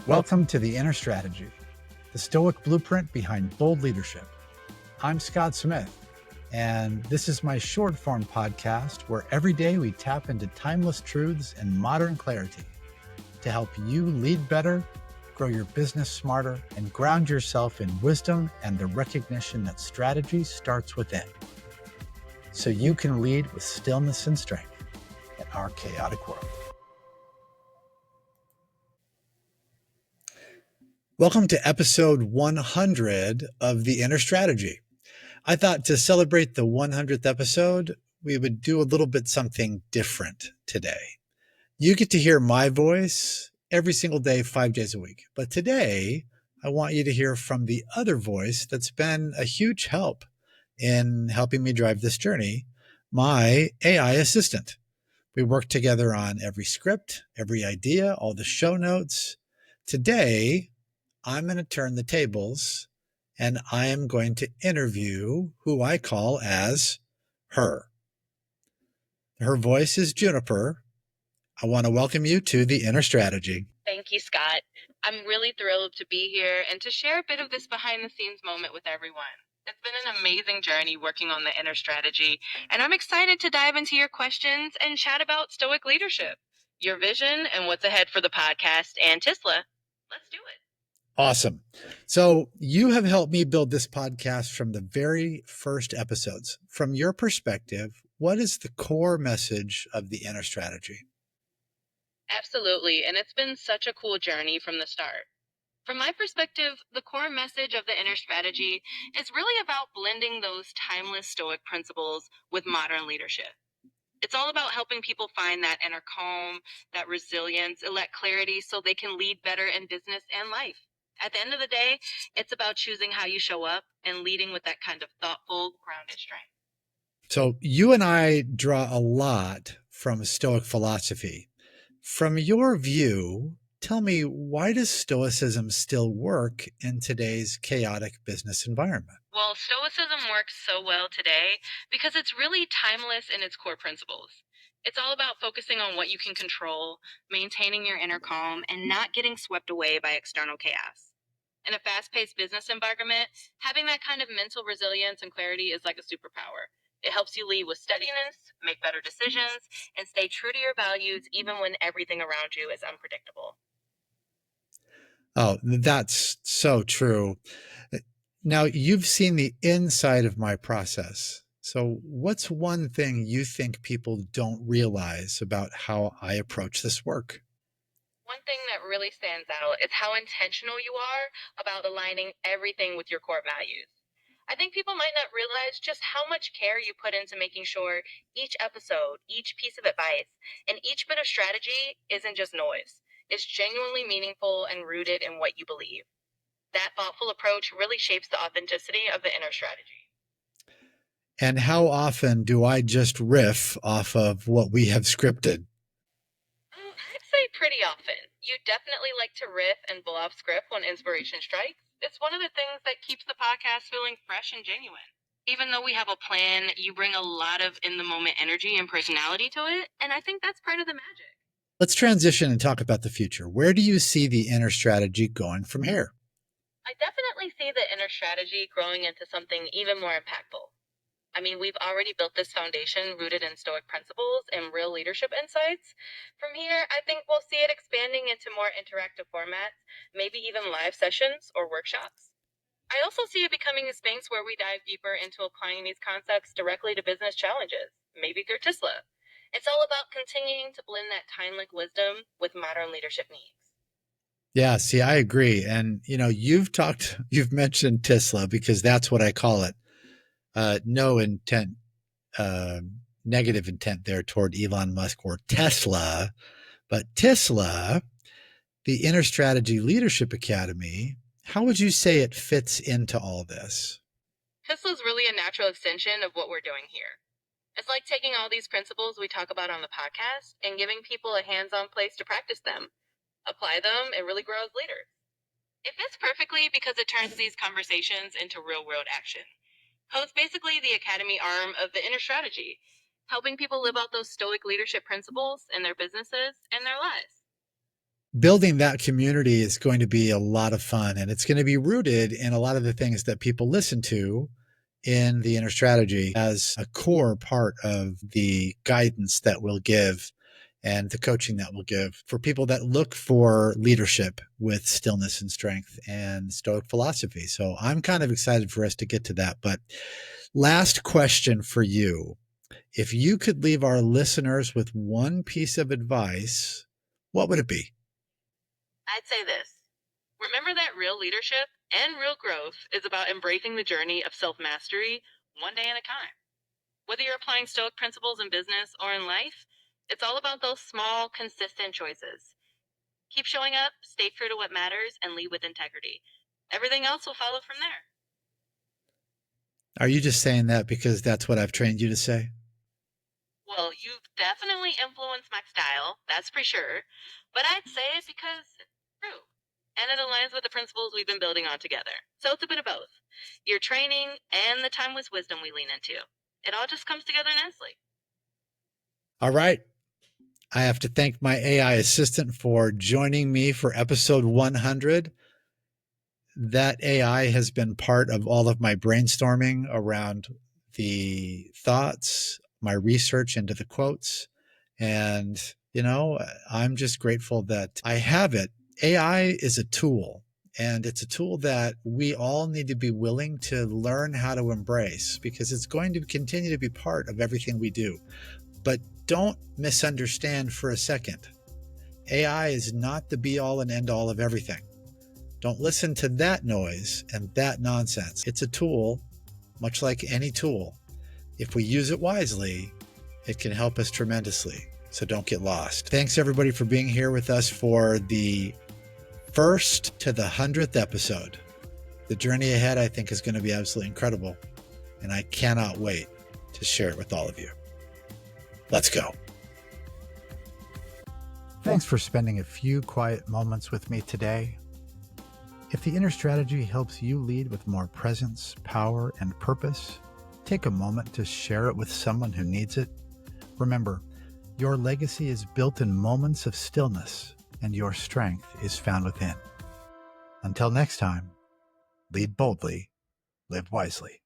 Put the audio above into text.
Welcome to The Inner Strategy, the Stoic blueprint behind bold leadership. I'm Scott Smith, and this is my short form podcast where every day we tap into timeless truths and modern clarity to help you lead better, grow your business smarter, and ground yourself in wisdom and the recognition that strategy starts within, so you can lead with stillness and strength in our chaotic world. Welcome to episode 100 of The Inner Strategy. I thought to celebrate the 100th episode, we would do a little bit something different today. You get to hear my voice every single day, 5 days a week. But today, I want you to hear from the other voice that's been a huge help in helping me drive this journey, my AI assistant. We work together on every script, every idea, all the show notes. Today, I'm going to turn the tables and I am going to interview who I call as her. Her voice is Juniper. I want to welcome you to The Inner Strategy. Thank you, Scott. I'm really thrilled to be here and to share a bit of this behind the scenes moment with everyone. It's been an amazing journey working on the inner strategy, and I'm excited to dive into your questions and chat about Stoic leadership, your vision, and what's ahead for the podcast and TISLA. Let's do it. Awesome. So you have helped me build this podcast from the very first episodes. From your perspective, what is the core message of the inner strategy? Absolutely, and it's been such a cool journey from the start. From my perspective, the core message of the inner strategy is really about blending those timeless Stoic principles with modern leadership. It's all about helping people find that inner calm, that resilience, and that clarity so they can lead better in business and life. At the end of the day, it's about choosing how you show up and leading with that kind of thoughtful, grounded strength. So you and I draw a lot from Stoic philosophy. From your view, tell me, why does Stoicism still work in today's chaotic business environment? Well, Stoicism works so well today because it's really timeless in its core principles. It's all about focusing on what you can control, maintaining your inner calm, and not getting swept away by external chaos. In a fast-paced business environment, having that kind of mental resilience and clarity is like a superpower. It helps you lead with steadiness, make better decisions, and stay true to your values even when everything around you is unpredictable. Oh, that's so true. Now, you've seen the inside of my process. So what's one thing you think people don't realize about how I approach this work? One thing that really stands out is how intentional you are about aligning everything with your core values. I think people might not realize just how much care you put into making sure each episode, each piece of advice, and each bit of strategy isn't just noise. It's genuinely meaningful and rooted in what you believe. That thoughtful approach really shapes the authenticity of the inner strategy. And how often do I just riff off of what we have scripted? I'd say pretty often. You definitely like to riff and blow off script when inspiration strikes. It's one of the things that keeps the podcast feeling fresh and genuine. Even though we have a plan, you bring a lot of in the moment energy and personality to it, and I think that's part of the magic. Let's transition and talk about the future. Where do you see the inner strategy going from here? I definitely see the inner strategy growing into something even more impactful. I mean, we've already built this foundation rooted in Stoic principles and real leadership insights. From here, I think we'll see it expanding into more interactive formats, maybe even live sessions or workshops. I also see it becoming a space where we dive deeper into applying these concepts directly to business challenges, maybe through TISLA. It's all about continuing to blend that time-like wisdom with modern leadership needs. Yeah, see, I agree. And, you've mentioned TISLA because that's what I call it. No intent, uh, negative intent there toward Elon Musk or Tesla, but TISLA, the Inner Strategy Leadership Academy. How would you say it fits into all this? TISLA is really a natural extension of what we're doing here. It's like taking all these principles we talk about on the podcast and giving people a hands-on place to practice them, apply them, and really grow as leaders. It fits perfectly because it turns these conversations into real-world action. It's basically the academy arm of the inner strategy, helping people live out those Stoic leadership principles in their businesses and their lives. building that community is going to be a lot of fun, and it's going to be rooted in a lot of the things that people listen to in the inner strategy as a core part of the guidance that we'll give and the coaching that we'll give for people that look for leadership with stillness and strength and Stoic philosophy. So I'm kind of excited for us to get to that. But last question for you. If you could leave our listeners with one piece of advice, what would it be? I'd say this. Remember that real leadership and real growth is about embracing the journey of self mastery one day at a time. Whether you're applying Stoic principles in business or in life, it's all about those small, consistent choices. Keep showing up, stay true to what matters, and lead with integrity. Everything else will follow from there. Are you just saying that because that's what I've trained you to say? Well, you've definitely influenced my style, that's for sure. But I'd say it because it's true. And it aligns with the principles we've been building on together. So it's a bit of both. Your training and the timeless wisdom we lean into. It all just comes together nicely. All right. I have to thank my AI assistant for joining me for episode 100. That AI has been part of all of my brainstorming around the thoughts, my research into the quotes. And, I'm just grateful that I have it. AI is a tool, and it's a tool that we all need to be willing to learn how to embrace because it's going to continue to be part of everything we do. But don't misunderstand for a second. AI is not the be all and end all of everything. Don't listen to that noise and that nonsense. It's a tool, much like any tool. If we use it wisely, it can help us tremendously. So don't get lost. Thanks everybody for being here with us for the first to the 100th episode. The journey ahead, I think, is going to be absolutely incredible. And I cannot wait to share it with all of you. Let's go. Thanks for spending a few quiet moments with me today. If the inner strategy helps you lead with more presence, power, and purpose, take a moment to share it with someone who needs it. Remember, your legacy is built in moments of stillness, and your strength is found within. Until next time, lead boldly, live wisely.